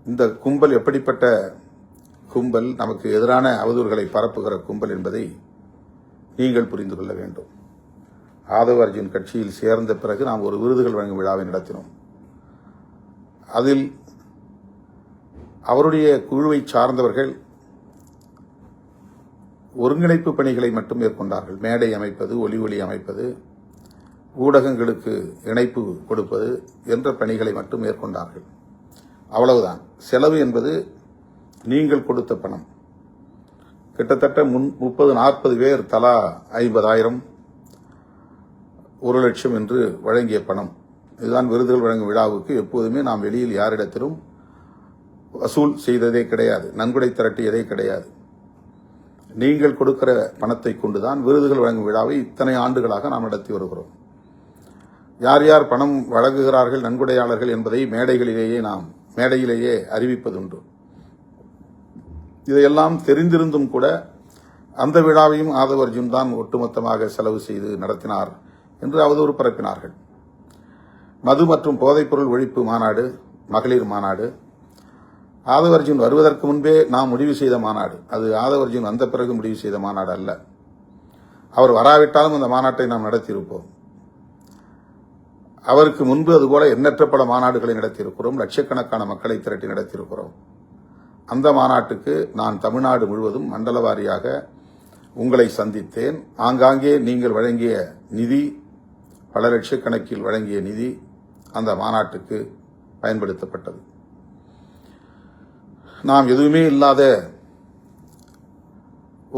இந்த கும்பல் எப்படிப்பட்ட கும்பல், நமக்கு எதிரான அவதூறுகளை பரப்புகிற கும்பல் என்பதை நீங்கள் புரிந்து கொள்ள வேண்டும். ஆதவ அர்ஜுன் கட்சியில் சேர்ந்த பிறகு நாம் ஒரு விருதுகள் வழங்கும் விழாவை நடத்தினோம். அதில் அவருடைய குழுவை சார்ந்தவர்கள் ஒருங்கிணைப்பு பணிகளை மட்டும் மேற்கொண்டார்கள். மேடை அமைப்பது, ஒலி அமைப்பது, ஊடகங்களுக்கு இணைப்பு கொடுப்பது என்ற பணிகளை மட்டும் மேற்கொண்டார்கள். அவ்வளவுதான். செலவு என்பது நீங்கள் கொடுத்த பணம். கிட்டத்தட்ட 30-40 பேர் தலா 50,000, 1,00,000 என்று வழங்கிய பணம். இதுதான் விருதுகள் வழங்கும் விழாவுக்கு எப்போதுமே நாம் வெளியில் யாரிடத்திலும் வசூல் செய்ததே கிடையாது, நன்கொடை திரட்டியதே கிடையாது. நீங்கள் கொடுக்கிற பணத்தை கொண்டுதான் விருதுகள் வழங்கும் விழாவை இத்தனை ஆண்டுகளாக நாம் நடத்தி வருகிறோம். யார் யார் பணம் வழங்குகிறார்கள், நன்கொடையாளர்கள் என்பதை மேடையிலேயே அறிவிப்பதுண்டு. இதையெல்லாம் தெரிந்திருந்தும் கூட அந்த விழாவையும் ஆதவ அர்ஜுன் தான் ஒட்டுமொத்தமாக செலவு செய்து நடத்தினார் என்று அவதூறு பரப்பினார்கள். மது மற்றும் போதைப்பொருள் ஒழிப்பு மாநாடு, மகளிர் மாநாடு, ஆதவ அர்ஜுன் வருவதற்கு முன்பே நாம் முடிவு செய்த மாநாடு. அது ஆதவ அர்ஜுன் வந்த பிறகு முடிவு செய்த மாநாடு அல்ல. அவர் வராவிட்டாலும் அந்த மாநாட்டை நாம் நடத்தியிருப்போம். அவருக்கு முன்பு அதுபோல எண்ணற்ற பல மாநாடுகளை நடத்தியிருக்கிறோம். லட்சக்கணக்கான மக்களை திரட்டி நடத்தியிருக்கிறோம். அந்த மாநாட்டுக்கு நான் தமிழ்நாடு முழுவதும் மண்டல வாரியாக உங்களை சந்தித்தேன். ஆங்காங்கே நீங்கள் வழங்கிய நிதி, பல லட்சக்கணக்கில் வழங்கிய நிதி அந்த மாநாட்டுக்கு பயன்படுத்தப்பட்டது. நாம் எதுவுமே இல்லாத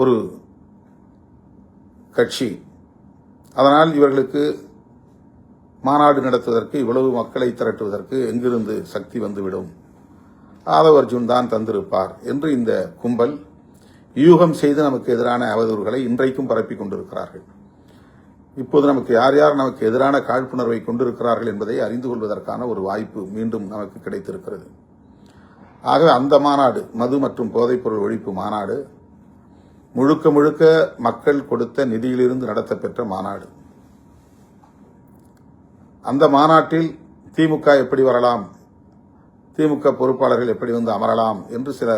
ஒரு கட்சி. அதனால் இவர்களுக்கு மாநாடு நடத்துவதற்கு, இவ்வளவு மக்களை திரட்டுவதற்கு எங்கிருந்து சக்தி வந்துவிடும், ஆதவ அர்ஜுன் தான் தந்திருப்பார் என்று இந்த கும்பல் யூகம் செய்து நமக்கு எதிரான அவதூறுகளை இன்றைக்கும் பரப்பிக் கொண்டிருக்கிறார்கள். இப்போது நமக்கு யார் யார் நமக்கு எதிரான காழ்ப்புணர்வை கொண்டிருக்கிறார்கள் என்பதை அறிந்து கொள்வதற்கான ஒரு வாய்ப்பு மீண்டும் நமக்கு கிடைத்திருக்கிறது. ஆக அந்த மாநாடு, மது மற்றும் போதைப்பொருள் ஒழிப்பு மாநாடு, முழுக்க முழுக்க மக்கள் கொடுத்த நிதியிலிருந்து நடத்தப்பெற்ற மாநாடு. அந்த மாநாட்டில் திமுக எப்படி வரலாம், திமுக பொறுப்பாளர்கள் எப்படி வந்து அமரலாம் என்று சில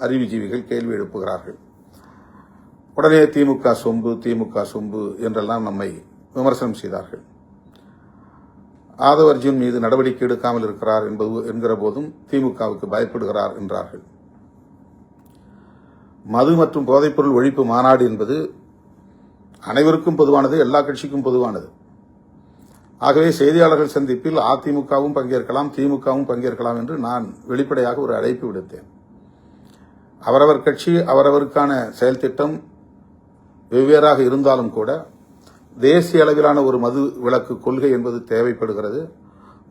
அறிவுஜீவிகள் கேள்வி எழுப்புகிறார்கள். உடனே திமுக சொம்பு என்றெல்லாம் நம்மை விமர்சனம் செய்தார்கள். ஆதவ அர்ஜுன் மீது நடவடிக்கை எடுக்காமல் இருக்கிறார் என்கிற போதும் திமுகவுக்கு பயப்படுகிறார் என்றார்கள். மது மற்றும் போதைப்பொருள் ஒழிப்பு மாநாடு என்பது அனைவருக்கும் பொதுவானது, எல்லா கட்சிக்கும் பொதுவானது. ஆகவே செய்தியாளர்கள் சந்திப்பில் அதிமுகவும் பங்கேற்கலாம், திமுகவும் பங்கேற்கலாம் என்று நான் வெளிப்படையாக ஒரு அழைப்பு விடுத்தேன். அவரவர் கட்சி, அவரவருக்கான செயல் திட்டம் வெவ்வேறாக இருந்தாலும் கூட தேசிய அளவிலான ஒரு மது விலக்கு கொள்கை என்பது தேவைப்படுகிறது.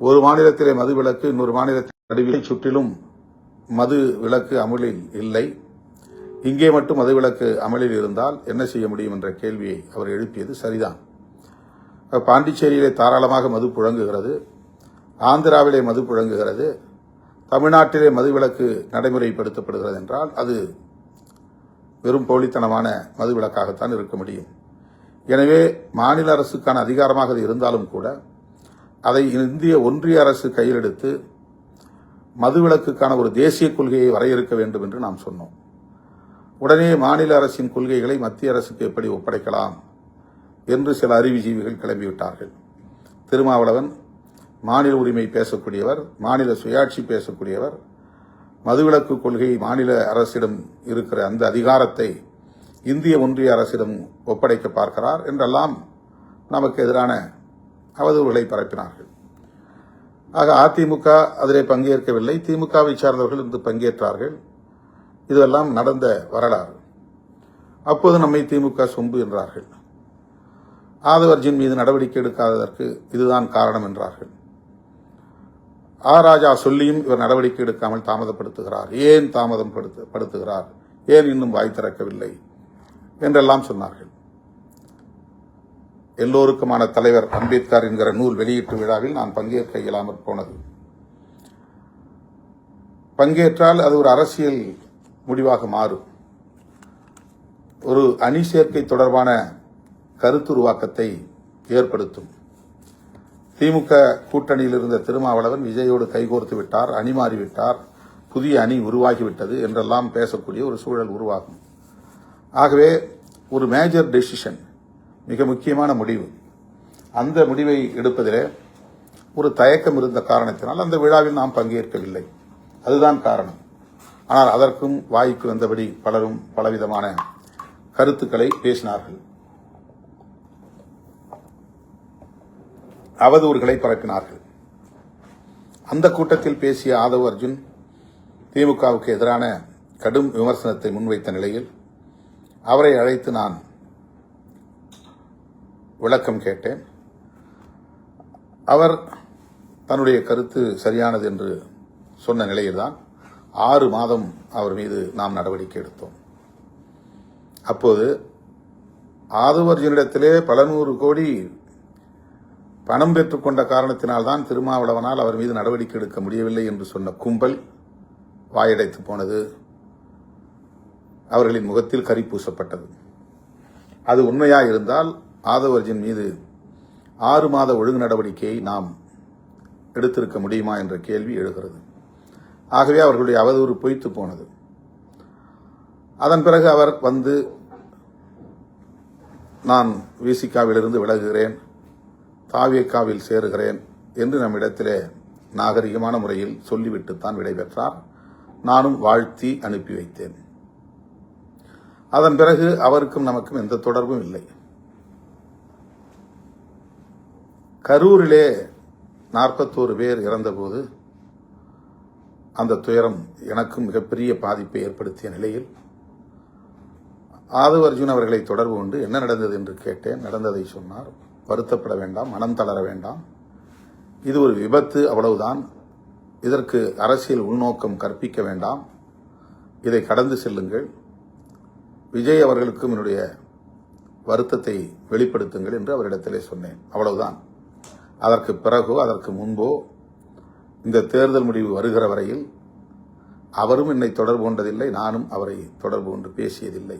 ஒரு மாநிலத்திலே மது விலக்கு, இன்னொரு மாநிலத்தில் சுற்றிலும் மது விலக்கு அமலில் இல்லை. இங்கே மட்டும் மது விலக்கு அமலில் இருந்தால் என்ன செய்ய முடியும் என்ற கேள்வியை அவர் எழுப்பியது சரிதான். பாண்டிச்சேரியிலே தாராளமாக மது புழங்குகிறது, ஆந்திராவிலே மது புழங்குகிறது, தமிழ்நாட்டிலே மது விலக்கு நடைமுறைப்படுத்தப்படுகிறது என்றால் அது வெறும் போலித்தனமான மது விலக்காகத்தான் இருக்க முடியும். எனவே மாநில அரசுக்கான அதிகாரமாக அது இருந்தாலும் கூட அதை இந்திய ஒன்றிய அரசு கையில் எடுத்து மதுவிலக்குக்கான ஒரு தேசிய கொள்கையை வரையறுக்க வேண்டும் என்று நாம் சொன்னோம். உடனே மாநில அரசின் கொள்கைகளை மத்திய அரசுக்கு எப்படி ஒப்படைக்கலாம் என்று சில அறிவுஜீவிகள் கிளம்பிவிட்டார்கள். திருமாவளவன் மாநில உரிமை பேசக்கூடியவர், மாநில சுயாட்சி பேசக்கூடியவர், மதுவிலக்கு கொள்கை மாநில அரசிடம் இருக்கிற அந்த அதிகாரத்தை இந்திய ஒன்றிய அரசிடம் ஒப்படைக்க பார்க்கிறார் என்றெல்லாம் நமக்கு எதிரான அவதூறுகளை பரப்பினார்கள். ஆக அதிமுக அதிலே பங்கேற்கவில்லை, திமுகவை சார்ந்தவர்கள் இன்று பங்கேற்றார்கள். இதெல்லாம் நடந்த வரலாறு. அப்போது நம்மை திமுக சொம்பு என்றார்கள். ஆதவ அர்ஜுன் மீது நடவடிக்கை எடுக்காததற்கு இதுதான் காரணம் என்றார்கள். ராஜா சொல்லியும் இவர் நடவடிக்கை எடுக்காமல் தாமதப்படுத்துகிறார், ஏன் தாமதம் படுத்துகிறார், ஏன் இன்னும் வாய் திறக்கவில்லை என்றெல்லாம் சொன்னார்கள். எல்லோருக்குமான தலைவர் அம்பேத்கர் என்கிற நூல் வெளியீட்டு விழாவில் நான் பங்கேற்க இயலாமற் போனது. பங்கேற்றால் அது ஒரு அரசியல் முடிவாக மாறும். ஒரு அணி சேர்க்கை தொடர்பான கருத்துருவாக்கத்தை ஏற்படுத்தும். திமுக கூட்டணியில் இருந்த திருமாவளவன் விஜயோடு கைகோர்த்து விட்டார், அணி மாறிவிட்டார், புதிய அணி உருவாகிவிட்டது என்றெல்லாம் பேசக்கூடிய ஒரு சூழல் உருவாகும். ஆகவே ஒரு மேஜர் டெசிஷன், மிக முக்கியமான முடிவு, அந்த முடிவை எடுப்பதிலே ஒரு தயக்கம் இருந்த காரணத்தினால் அந்த விழாவில் நாம் பங்கேற்கவில்லை. அதுதான் காரணம். ஆனால் அதற்கும் வாய்க்கு வந்தபடி பலரும் பலவிதமான கருத்துக்களை பேசினார்கள், அவதூறுகளை பரப்பினார்கள். அந்த கூட்டத்தில் பேசிய ஆதவ் அர்ஜுன் திமுகவுக்கு எதிரான கடும் விமர்சனத்தை முன்வைத்த நிலையில் அவரை அழைத்து நான் விளக்கம் கேட்டேன். அவர் தன்னுடைய கருத்து சரியானது என்று சொன்ன நிலையில்தான் 6 மாதம் அவர் மீது நாம் நடவடிக்கை எடுத்தோம். அப்போது ஆதவ் அர்ஜுனிடத்திலே பல 100 கோடி பணம் பெற்றுக்கொண்ட காரணத்தினால்தான் திருமாவளவனால் அவர் மீது நடவடிக்கை எடுக்க முடியவில்லை என்று சொன்ன கும்பல் வாயடைத்து போனது. அவர்களின் முகத்தில் கரி பூசப்பட்டது. அது உண்மையாக இருந்தால் ஆதவ் அர்ஜுன் மீது 6 மாத ஒழுங்கு நடவடிக்கையை நாம் எடுத்திருக்க முடியுமா என்ற கேள்வி எழுகிறது. ஆகவே அவர்களுடைய அவதூறு பொய்த்து போனது. அதன் பிறகு அவர் வந்து நான் விசிகாவிலிருந்து விலகுகிறேன், தாவேகாவில் சேருகிறேன் என்று நம்மிடத்திலே நாகரிகமான முறையில் சொல்லிவிட்டுத்தான் விடைபெற்றார். நானும் வாழ்த்தி அனுப்பி வைத்தேன். அதன் பிறகு அவருக்கும் நமக்கும் எந்த தொடர்பும் இல்லை. கரூரிலே 41 பேர் இறந்தபோது அந்த துயரம் எனக்கும் மிகப்பெரிய பாதிப்பை ஏற்படுத்திய நிலையில் ஆதவ் அர்ஜுன் அவர்களை தொடர்பு கொண்டு என்ன நடந்தது என்று கேட்டேன். நடந்ததை சொன்னார். வருத்தப்பட வேண்டாம், மனம் தளர வேண்டாம், இது ஒரு விபத்து, அவ்வளவுதான். இதற்கு அரசியல் உள்நோக்கம் கற்பிக்க வேண்டாம், இதை கடந்து செல்லுங்கள், விஜய் அவர்களுக்கும் என்னுடைய வருத்தத்தை வெளிப்படுத்துங்கள் என்று அவரிடத்திலே சொன்னேன். அவ்வளவுதான். அதற்கு பிறகோ அதற்கு முன்போ இந்த தேர்தல் முடிவு வருகிற வரையில் அவரும் என்னை தொடர்பு கொண்டதில்லை, நானும் அவரை தொடர்பு கொண்டு பேசியதில்லை.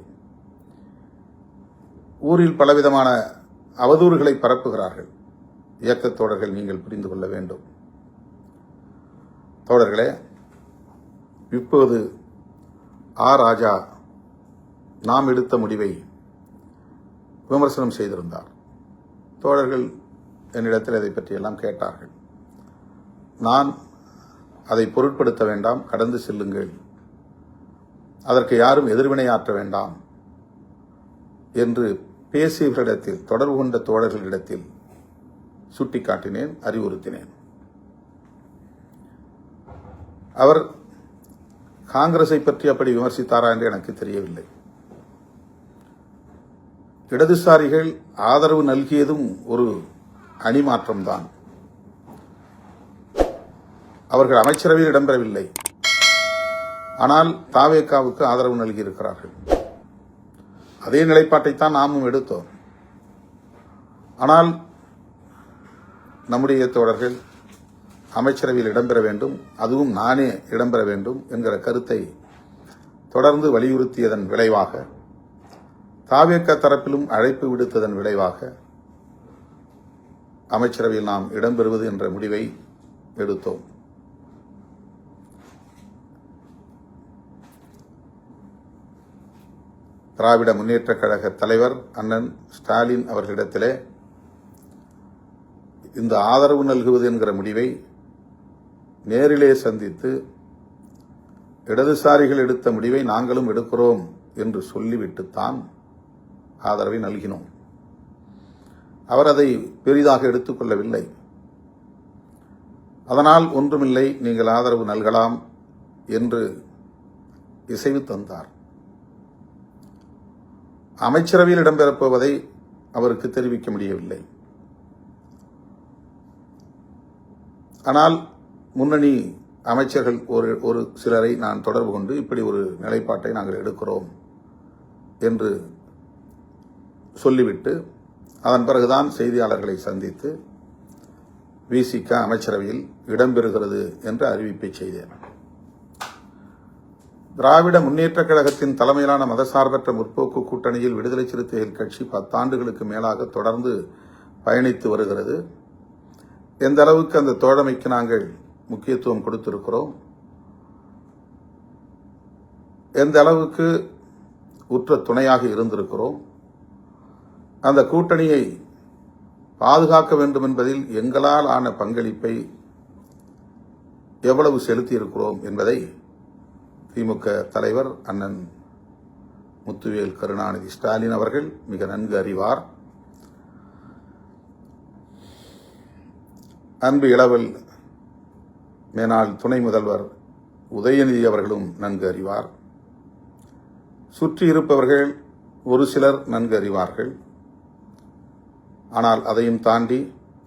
ஊரில் பலவிதமான அவதூறுகளை பரப்புகிறார்கள் இயக்கத் தோழர்கள், நீங்கள் புரிந்து கொள்ள வேண்டும். தோழர்களே, இப்போது ராஜா நாம் எடுத்த முடிவை விமர்சனம் செய்திருந்தார். தோழர்கள் என்னிடத்தில் அதை பற்றியெல்லாம் கேட்டார்கள். நான் அதை பொருட்படுத்த வேண்டாம், கடந்து செல்லுங்கள், அதற்கு யாரும் எதிர்வினையாற்ற வேண்டாம் என்று பேசியவர்களிடத்தில், தொடர்பு கொண்ட தோழர்களிடத்தில் சுட்டிக்காட்டினேன், அறிவுறுத்தினேன். அவர் காங்கிரஸை பற்றி அப்படி விமர்சித்தாரா என்று எனக்கு தெரியவில்லை. இடதுசாரிகள் ஆதரவு நல்கியதும் ஒரு அணிமாற்றம்தான். அவர்கள் அமைச்சரவையில் இடம்பெறவில்லை, ஆனால் தாவேகாவுக்கு ஆதரவு நல்கியிருக்கிறார்கள். அதே நிலைப்பாட்டைத்தான் நாமும் எடுத்தோம். ஆனால் நம்முடைய தோழர்கள் அமைச்சரவையில் இடம்பெற வேண்டும், அதுவும் நானே இடம்பெற வேண்டும் என்கிற கருத்தை தொடர்ந்து வலியுறுத்தியதன் விளைவாக, தாவேகா தரப்பிலும் அழைப்பு விடுத்ததன் விளைவாக அமைச்சரவையில் நாம் இடம்பெறுவது என்ற முடிவை எடுத்தோம். திராவிட முன்னேற்றக் கழக தலைவர் அண்ணன் ஸ்டாலின் அவர்களிடத்திலே இந்த ஆதரவு நல்குவது என்கிற முடிவை நேரிலே சந்தித்து, இடதுசாரிகள் எடுத்த முடிவை நாங்களும் எடுக்கிறோம் என்று சொல்லிவிட்டுத்தான் ஆதரவை நல்கினோம். அவர் அதை பெரிதாக எடுத்துக்கொள்ளவில்லை. அதனால் ஒன்றுமில்லை, நீங்கள் ஆதரவு நல்கலாம் என்று இசைவு தந்தார். அமைச்சரவையில் இடம்பெறப் போவதை அவருக்கு தெரிவிக்க முடியவில்லை. ஆனால் முன்னணி அமைச்சர்கள் ஒரு சிலரை நான் தொடர்பு கொண்டு இப்படி ஒரு நிலைப்பாட்டை நாங்கள் எடுக்கிறோம் என்று சொல்லிவிட்டு, அதன் பிறகுதான் செய்தியாளர்களை சந்தித்து விசிக அமைச்சரவையில் இடம்பெறுகிறது என்ற அறிவிப்பை செய்தேன். திராவிட முன்னேற்றக் கழகத்தின் தலைமையிலான மதசார்பற்ற முற்போக்கு கூட்டணியில் விடுதலை சிறுத்தைகள் கட்சி 10 ஆண்டுகளுக்கு மேலாக தொடர்ந்து பயணித்து வருகிறது. எந்த அளவுக்கு அந்த தோழமைக்கு நாங்கள் முக்கியத்துவம் கொடுத்திருக்கிறோம், எந்த அளவுக்கு உற்ற துணையாக இருந்திருக்கிறோம், அந்த கூட்டணியை பாதுகாக்க வேண்டும் என்பதில் எங்களால் ஆன பங்களிப்பை எவ்வளவு செலுத்தியிருக்கிறோம் என்பதை திமுக தலைவர் அண்ணன் முத்துவேல் கருணாநிதி ஸ்டாலின் அவர்கள் மிக நன்கு அறிவார். அன்பு இளவல் மேனாள் துணை முதல்வர் உதயநிதி அவர்களும் நன்கு அறிவார். சுற்றி இருப்பவர்கள் ஒரு சிலர் நன்கு அறிவார்கள். ஆனால் அதையும் தாண்டி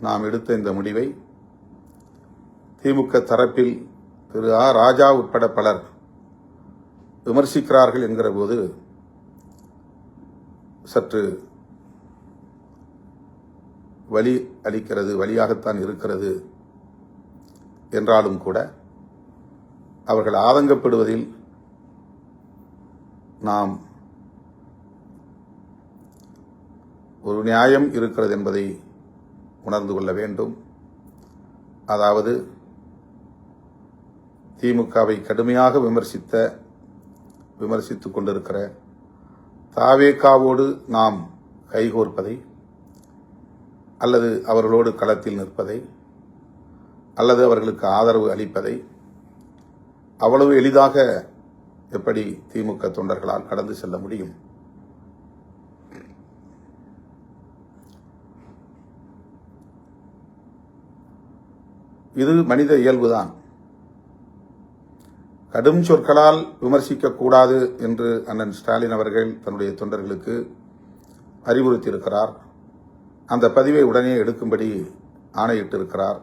நாம் எடுத்த இந்த முடிவை திமுக தரப்பில் திரு ஆ ராஜா உட்பட பலர் விமர்சிக்கிறார்கள் என்கிற போது சற்று வலி அளிக்கிறது, வலியாகத்தான் இருக்கிறது. என்றாலும் கூட அவர்கள் ஆதங்கப்படுவதில் நாம் ஒரு நியாயம் இருக்கிறது என்பதை உணர்ந்து கொள்ள வேண்டும். அதாவது திமுகவை கடுமையாக விமர்சித்துக் கொண்டிருக்கிற தாவேகாவோடு நாம் கைகோர்ப்பதை அல்லது அவர்களோடு களத்தில் நிற்பதை அல்லது அவர்களுக்கு ஆதரவு அளிப்பதை அவ்வளவு எளிதாக எப்படி திமுக தொண்டர்களால் கடந்து செல்ல முடியும்? இது மனித இயல்புதான். கடும் சொற்களால் விமர்சிக்கக்கூடாது என்று அண்ணன் ஸ்டாலின் அவர்கள் தன்னுடைய தொண்டர்களுக்கு அறிவுறுத்தியிருக்கிறார். அந்த பதிவை உடனே எடுக்கும்படி ஆணையிட்டிருக்கிறார்.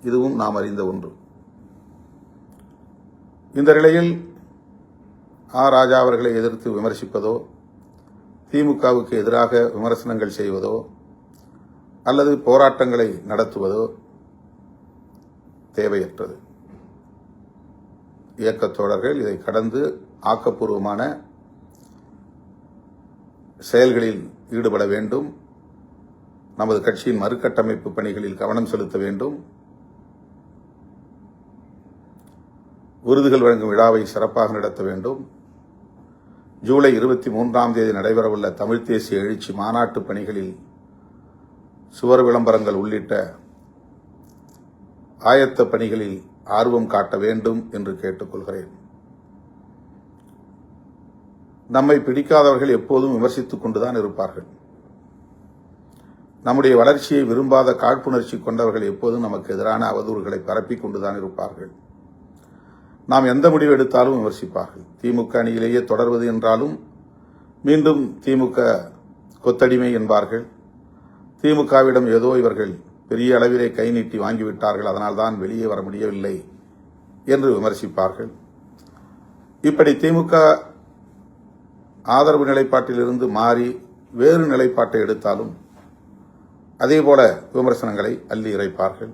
இதுவும் நாம் அறிந்த ஒன்று. இந்த நிலையில் ஆ ராஜா அவர்களை எதிர்த்து விமர்சிப்பதோ, திமுகவுக்கு எதிராக விமர்சனங்கள் செய்வதோ அல்லது போராட்டங்களை நடத்துவதோ தேவையற்றது. இயக்கத் தோழர்கள் இதை கடந்து ஆக்கப்பூர்வமான செயல்களில் ஈடுபட வேண்டும். நமது கட்சியின் மறுகட்டமைப்பு பணிகளில் கவனம் செலுத்த வேண்டும். விருதுகள் வழங்கும் விழாவை சிறப்பாக நடத்த வேண்டும். ஜூலை 23ஆம் தேதி நடைபெறவுள்ள தமிழ் தேசிய எழுச்சி மாநாட்டு பணிகளில் சுவர் விளம்பரங்கள் உள்ளிட்ட ஆயத்த பணிகளில் ஆர்வம் காட்ட வேண்டும் என்று கேட்டுக்கொள்கிறேன். நம்மை பிடிக்காதவர்கள் எப்போதும் விமர்சித்துக் கொண்டுதான் இருப்பார்கள். நம்முடைய வளர்ச்சியை விரும்பாத காழ்ப்புணர்ச்சி கொண்டவர்கள் எப்போதும் நமக்கு எதிரான அவதூறுகளை பரப்பிக் கொண்டுதான் இருப்பார்கள். நாம் எந்த முடிவு எடுத்தாலும் விமர்சிப்பார்கள். திமுக அணியிலேயே தொடர்வது என்றாலும் மீண்டும் திமுக கொத்தடிமை என்பார்கள். திமுகவிடம் ஏதோ இவர்கள் பெரிய அளவிலே கை நீட்டி வாங்கிவிட்டார்கள், அதனால்தான் வெளியே வர முடியவில்லை என்று விமர்சிப்பார்கள். இப்படி திமுக ஆதரவு நிலைப்பாட்டிலிருந்து மாறி வேறு நிலைப்பாட்டை எடுத்தாலும் அதேபோல விமர்சனங்களை அள்ளி இறைப்பார்கள்.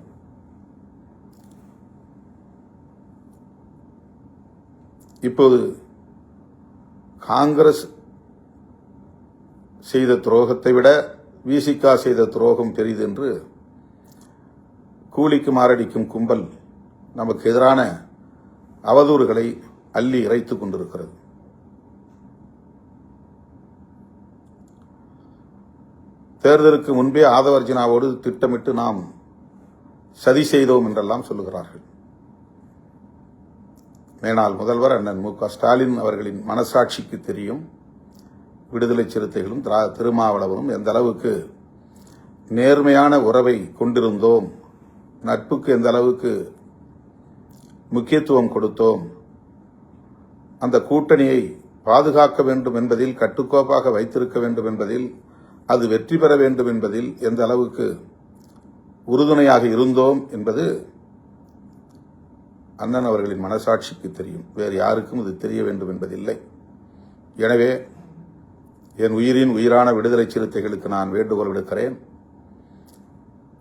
இப்போது காங்கிரஸ் செய்த துரோகத்தை விட விசிகா செய்த துரோகம் பெரிது என்று கூலிக்கு மாரடிக்கும் கும்பல் நமக்கு எதிரான அவதூறுகளை அள்ளி இறைத்துக் கொண்டிருக்கிறது. தேர்தலுக்கு முன்பே ஆதவர்ஜினாவோடு திட்டமிட்டு நாம் சதி செய்தோம் என்றெல்லாம் சொல்லுகிறார்கள். மேனாள் முதல்வர் அண்ணன் மு.க. ஸ்டாலின் அவர்களின் மனசாட்சிக்கு தெரியும். விடுதலை சிறுத்தைகளும் திருமாவளவனும் எந்த அளவுக்கு நேர்மையான உறவை கொண்டிருந்தோம், நட்புக்கு எந்த அளவுக்கு முக்கியத்துவம் கொடுத்தோம், அந்த கூட்டணியை பாதுகாக்க வேண்டும் என்பதில், கட்டுக்கோப்பாக வைத்திருக்க வேண்டும் என்பதில், அது வெற்றி பெற வேண்டும் என்பதில் எந்த அளவுக்கு உறுதுணையாக இருந்தோம் என்பது அண்ணன் அவர்களின் மனசாட்சிக்கு தெரியும். வேறு யாருக்கும் இது தெரிய வேண்டும் என்பதில்லை. எனவே என் உயிரின் உயிரான விடுதலை சிறுத்தைகளுக்கு நான் வேண்டுகோள் விடுக்கிறேன்.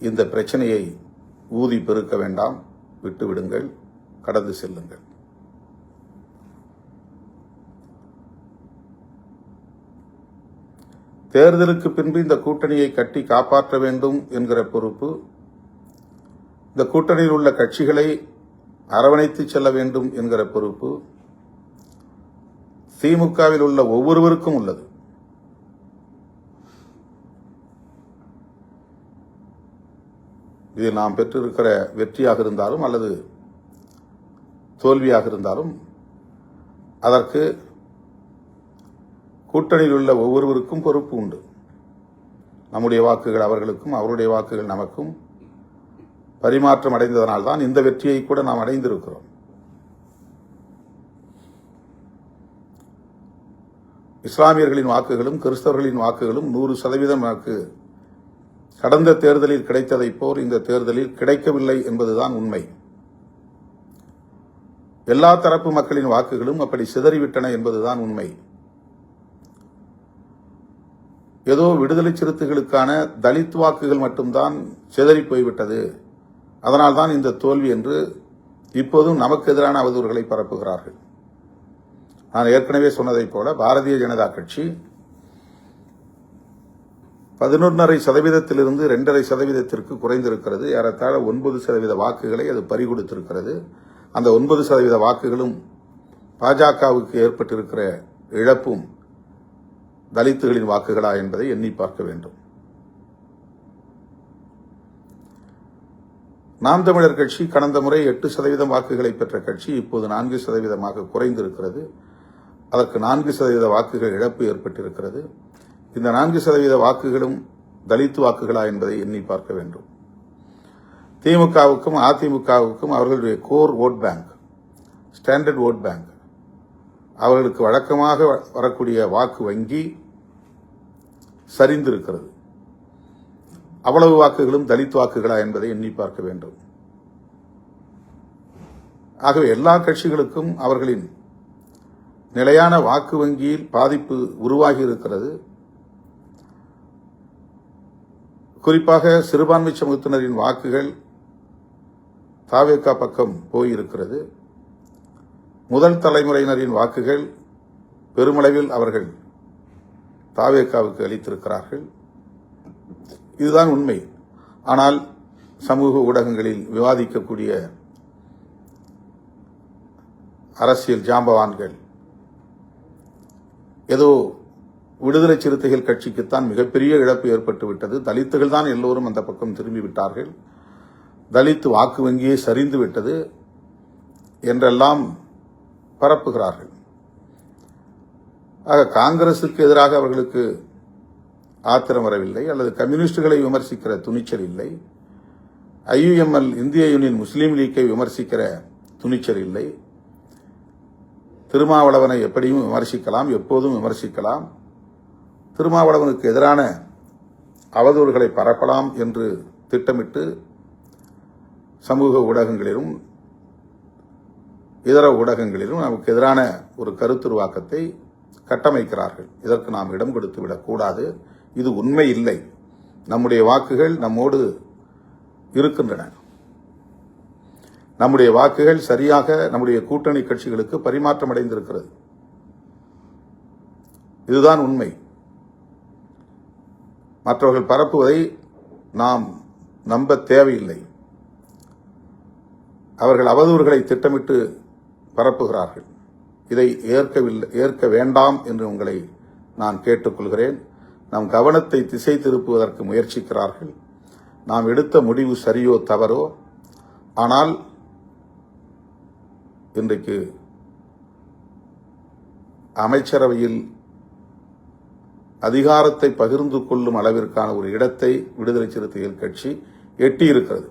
இந்த பிரச்சனையை ஊதி பெருக்க வேண்டாம், விட்டுவிடுங்கள், கடந்து செல்லுங்கள். தேர்தலுக்கு பின்பு இந்த கூட்டணியை கட்டி காப்பாற்ற வேண்டும் என்கிற பொறுப்பு, இந்த கூட்டணியில் உள்ள கட்சிகளை அரவணைத்து செல்ல வேண்டும் என்கிற பொறுப்பு திமுகவில் உள்ள ஒவ்வொருவருக்கும் உள்ளது. இது நாம் பெற்றிருக்கிற வெற்றியாக இருந்தாலும் அல்லது தோல்வியாக இருந்தாலும் அதற்கு கூட்டணியில் உள்ள ஒவ்வொருவருக்கும் பொறுப்பு உண்டு. நம்முடைய வாக்குகள் அவர்களுக்கும் அவருடைய வாக்குகள் நமக்கும் பரிமாற்றம் அடைந்ததனால்தான் இந்த வெற்றியை கூட நாம் அடைந்திருக்கிறோம். இஸ்லாமியர்களின் வாக்குகளும் கிறிஸ்தவர்களின் வாக்குகளும் 100% நமக்கு கடந்த தேர்தலில் கிடைத்ததை போல் இந்த தேர்தலில் கிடைக்கவில்லை என்பதுதான் உண்மை. எல்லா தரப்பு மக்களின் வாக்குகளும் அப்படி சிதறிவிட்டன என்பதுதான் உண்மை. ஏதோ விடுதலை சிறுத்தைகளுக்கான தலித் வாக்குகள் மட்டும்தான் சிதறி போய்விட்டது, அதனால்தான் இந்த தோல்வி என்று இப்போதும் நமக்கு எதிரான அவதூறுகளை பரப்புகிறார்கள். நான் ஏற்கனவே சொன்னதைப் போல பாரதிய ஜனதா கட்சி 11.5%-இருந்து 2.5% குறைந்திருக்கிறது. ஏறத்தாழ 9% வாக்குகளை அது பறிகொடுத்திருக்கிறது. அந்த 9% வாக்குகளும் பாஜகவுக்கு ஏற்பட்டிருக்கிற இழப்பும் தலித்துகளின் வாக்குகளா என்பதை எண்ணி பார்க்க வேண்டும். நாம் தமிழர் கட்சி கடந்த முறை 8% வாக்குகளை பெற்ற கட்சி இப்போது 4% குறைந்திருக்கிறது. அதற்கு 4% வாக்குகள் இழப்பு ஏற்பட்டிருக்கிறது. இந்த 4% வாக்குகளும் தலித் வாக்குகளா என்பதை எண்ணி பார்க்க வேண்டும். திமுகவுக்கும் அதிமுகவுக்கும் அவர்களுடைய core vote bank, standard vote bank, அவர்களுக்கு வழக்கமாக வரக்கூடிய வாக்கு வங்கி சரிந்திருக்கிறது. அவ்வளவு வாக்குகளும் தலித் வாக்குகளா என்பதை எண்ணி பார்க்க வேண்டும். ஆகவே எல்லா கட்சிகளுக்கும் அவர்களின் நிலையான வாக்கு வங்கியில் பாதிப்பு உருவாகி இருக்கிறது. குறிப்பாக சிறுபான்மை சமூகத்தினரின் வாக்குகள் தாவேகா பக்கம் போயிருக்கிறது. முதல் தலைமுறையினரின் வாக்குகள் பெருமளவில் அவர்கள் தாவேகாவுக்கு அளித்திருக்கிறார்கள். இதுதான் உண்மை. ஆனால் சமூக ஊடகங்களில் விவாதிக்கக்கூடிய அரசியல் ஜாம்பவான்கள் ஏதோ விடுதலை சிறுத்தைகள் கட்சிக்குத்தான் மிகப்பெரிய இழப்பு ஏற்பட்டுவிட்டது, தலித்துகள் தான் எல்லோரும் அந்த பக்கம் திரும்பிவிட்டார்கள், தலித் வாக்கு வங்கியே சரிந்து விட்டது என்றெல்லாம் பரப்புகிறார்கள். ஆக காங்கிரசுக்கு எதிராக அவர்களுக்கு ஆத்திரம் வரவில்லை, அல்லது கம்யூனிஸ்டுகளை விமர்சிக்கிற துணிச்சல் இல்லை, IUML இந்திய யூனியன் முஸ்லீம் லீக்கை விமர்சிக்கிற துணிச்சல் இல்லை. திருமாவளவனை எப்படியும் விமர்சிக்கலாம், எப்போதும் விமர்சிக்கலாம், திருமாவளவனுக்கு எதிரான அவதூறுகளை பரப்பலாம் என்று திட்டமிட்டு சமூக ஊடகங்களிலும் இதர ஊடகங்களிலும் நமக்கு எதிரான ஒரு கருத்துருவாக்கத்தை கட்டமைக்கிறார்கள். இதற்கு நாம் இடம் கொடுத்து விடக்கூடாது. இது உண்மை இல்லை. நம்முடைய வாக்குகள் நம்மோடு இருக்கின்றன. நம்முடைய வாக்குகள் சரியாக நம்முடைய கூட்டணி கட்சிகளுக்கு பரிமாற்றம் அடைந்திருக்கிறது. இதுதான் உண்மை. மற்றவர்கள் பரப்புவதை நாம் நம்ப தேவையில்லை. அவர்கள் அவதூறுகளை திட்டமிட்டு பரப்புகிறார்கள். இதை ஏற்க வேண்டாம் என்று உங்களை நான் கேட்டுக்கொள்கிறேன். நம் கவனத்தை திசை திருப்புவதற்கு முயற்சிக்கிறார்கள். நாம் எடுத்த முடிவு சரியோ தவறோ, ஆனால் இன்றைக்கு அமைச்சரவையில் அதிகாரத்தை பகிர்ந்து கொள்ளும் அளவிற்கான ஒரு இடத்தை விடுதலை சிறுத்தைகள் கட்சி எட்டியிருக்கிறது.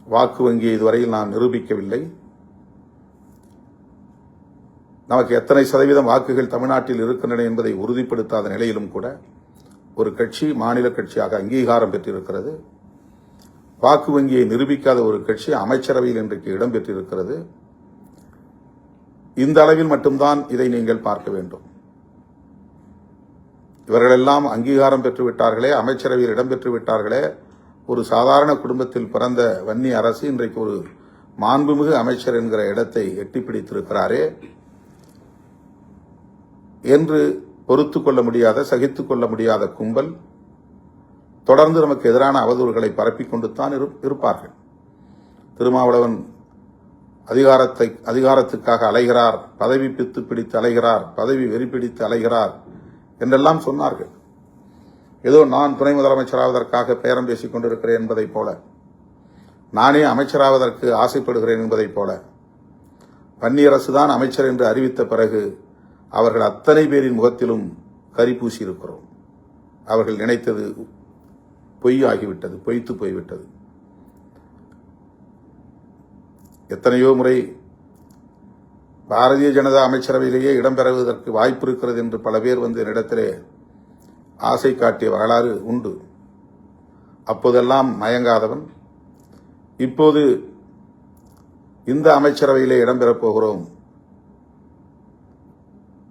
வாக்கு வங்கியை இதுவரையில் நாம் நிரூபிக்கவில்லை. நமக்கு எத்தனை சதவீதம் வாக்குகள் தமிழ்நாட்டில் இருக்கின்றன என்பதை உறுதிப்படுத்தாத நிலையிலும் கூட ஒரு கட்சி மாநில கட்சியாக அங்கீகாரம் பெற்றிருக்கிறது. வாக்கு வங்கியை நிரூபிக்காத ஒரு கட்சி அமைச்சரவையில் இன்றைக்கு இடம்பெற்றிருக்கிறது. இந்த அளவில் மட்டும்தான் இதை நீங்கள் பார்க்க வேண்டும். இவர்களெல்லாம் அங்கீகாரம் பெற்றுவிட்டார்களே, அமைச்சரவையில் இடம்பெற்று விட்டார்களே, ஒரு சாதாரண குடும்பத்தில் பிறந்த வன்னி அரசு இன்றைக்கு ஒரு மாண்புமிகு அமைச்சர் என்கிற இடத்தை எட்டிப்பிடித்திருக்கிறாரே என்று பொறுத்துக் கொள்ள முடியாத, சகித்துக் கொள்ள முடியாத கும்பல் தொடர்ந்து நமக்கு எதிரான அவதூறுகளை பரப்பிக் கொண்டுத்தான் இருப்பார்கள். திருமாவளவன் அதிகாரத்துக்காக அலைகிறார், பதவி பித்து பிடித்து அலைகிறார், பதவி வெறி பிடித்து அலைகிறார் என்றெல்லாம் சொன்னார்கள். ஏதோ நான் துணை முதலமைச்சராவதற்காக பேரம் பேசிக் கொண்டிருக்கிறேன் என்பதைப் போல, நானே அமைச்சராவதற்கு ஆசைப்படுகிறேன் என்பதைப் போல, வன்னியரசுதான் அமைச்சர் என்று அறிவித்த பிறகு அவர்கள் அத்தனை பேரின் முகத்திலும் கரி பூசி இருக்கிறோம். அவர்கள் நினைத்தது பொய் ஆகிவிட்டது, பொய்த்து போய்விட்டது. எத்தனையோ முறை பாரதிய ஜனதா அமைச்சரவையிலேயே இடம்பெறுவதற்கு வாய்ப்பு இருக்கிறது என்று பல பேர் வந்து என்னிடத்திலே ஆசை காட்டிய வரலாறு உண்டு. அப்போதெல்லாம் மயங்காதவன் இப்போது இந்த அமைச்சரவையிலே இடம்பெறப் போகிறோம்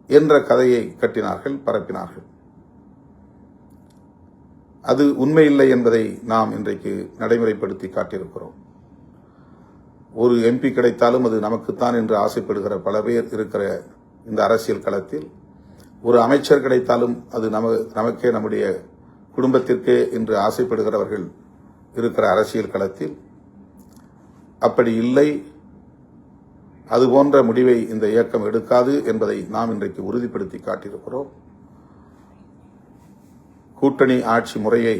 என்ற கதையை கட்டினார்கள், பரப்பினார்கள். அது உண்மையில்லை என்பதை நாம் இன்றைக்கு நடைமுறைப்படுத்தி காட்டியிருக்கிறோம். ஒரு எம்பி கிடைத்தாலும் அது நமக்குத்தான் என்று ஆசைப்படுகிற பல பேர் இருக்கிற இந்த அரசியல் களத்தில், ஒரு அமைச்சர் கிடைத்தாலும் அது நமக்கே, நம்முடைய குடும்பத்திற்கே என்று ஆசைப்படுகிறவர்கள் இருக்கிற அரசியல் களத்தில் அப்படி இல்லை. அதுபோன்ற முடிவை இந்த இயக்கம் எடுக்காது என்பதை நாம் இன்றைக்கு உறுதிப்படுத்தி காட்டியிருக்கிறோம். கூட்டணி ஆட்சி முறையை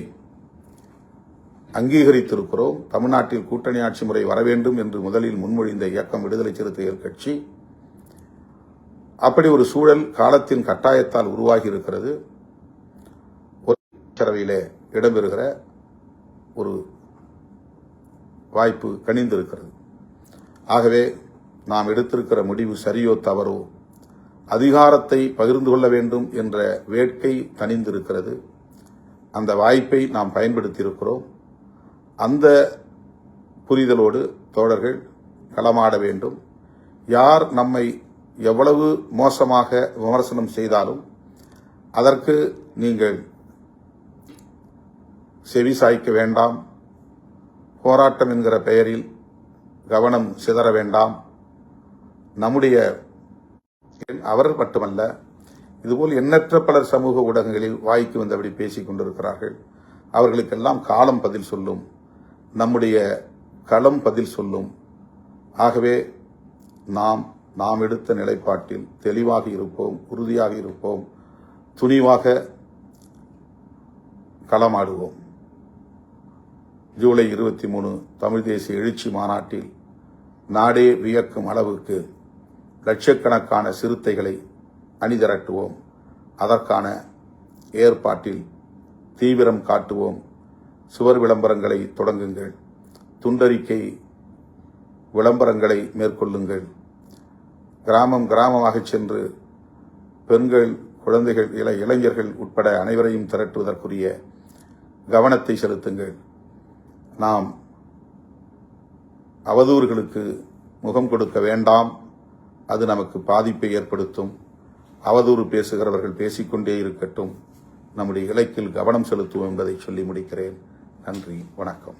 அங்கீகரித்திருக்கிறோம். தமிழ்நாட்டில் கூட்டணி ஆட்சி முறை வர வேண்டும் என்று முதலில் முன்மொழிந்த இயக்கம் விடுதலை சிறுத்தைகள் கட்சி. அப்படி ஒரு சூழல் காலத்தின் கட்டாயத்தால் உருவாகி இருக்கிறது. அமைச்சரவையிலே இடம்பெறுகிற ஒரு வாய்ப்பு கனிந்திருக்கிறது. ஆகவே நாம் எடுத்திருக்கிற முடிவு சரியோ தவறோ, அதிகாரத்தை பகிர்ந்து கொள்ள வேண்டும் என்ற வேட்கை தணிந்திருக்கிறது. அந்த வாய்ப்பை நாம் பயன்படுத்தியிருக்கிறோம். அந்த புரிதலோடு தோழர்கள் களமாட வேண்டும். யார் நம்மை எவ்வளவு மோசமாக விமர்சனம் செய்தாலும் அதற்கு நீங்கள் செவி சாய்க்க வேண்டாம். போராட்டம் என்கிற பெயரில் கவனம் சிதற வேண்டாம். நம்முடைய அவர் மட்டுமல்ல, இதுபோல் எண்ணற்ற பலர் சமூக ஊடகங்களில் வாய்க்கு வந்தபடி பேசிக் கொண்டிருக்கிறார்கள். அவர்களுக்கெல்லாம் காலம் பதில் சொல்லும், நம்முடைய களம் பதில் சொல்லும். ஆகவே நாம் எடுத்த நிலைப்பாட்டில் தெளிவாக இருப்போம், உறுதியாக இருப்போம், துணிவாக களமாடுவோம். ஜூலை 23 தமிழ் தேசிய எழுச்சி மாநாட்டில் நாடே வியக்கும் அளவுக்கு லட்சக்கணக்கான சிறுத்தைகளை அணிதிரட்டுவோம். அதற்கான ஏற்பாட்டில் தீவிரம் காட்டுவோம். சுவர் விளம்பரங்களை தொடங்குங்கள், துண்டறிக்கை விளம்பரங்களை மேற்கொள்ளுங்கள். கிராமம் கிராமமாக சென்று பெண்கள், குழந்தைகள், இளைஞர்கள் உட்பட அனைவரையும் திரட்டுவதற்குரிய கவனத்தை செலுத்துங்கள். நாம் அவதூறுகளுக்கு முகம் கொடுக்க வேண்டாம். அது நமக்கு பாதிப்பை ஏற்படுத்தும். அவதூறு பேசுகிறவர்கள் பேசிக்கொண்டே இருக்கட்டும். நம்முடைய இலக்கில் கவனம் செலுத்துவோம் என்பதை சொல்லி முடிக்கிறேன். நன்றி, வணக்கம்.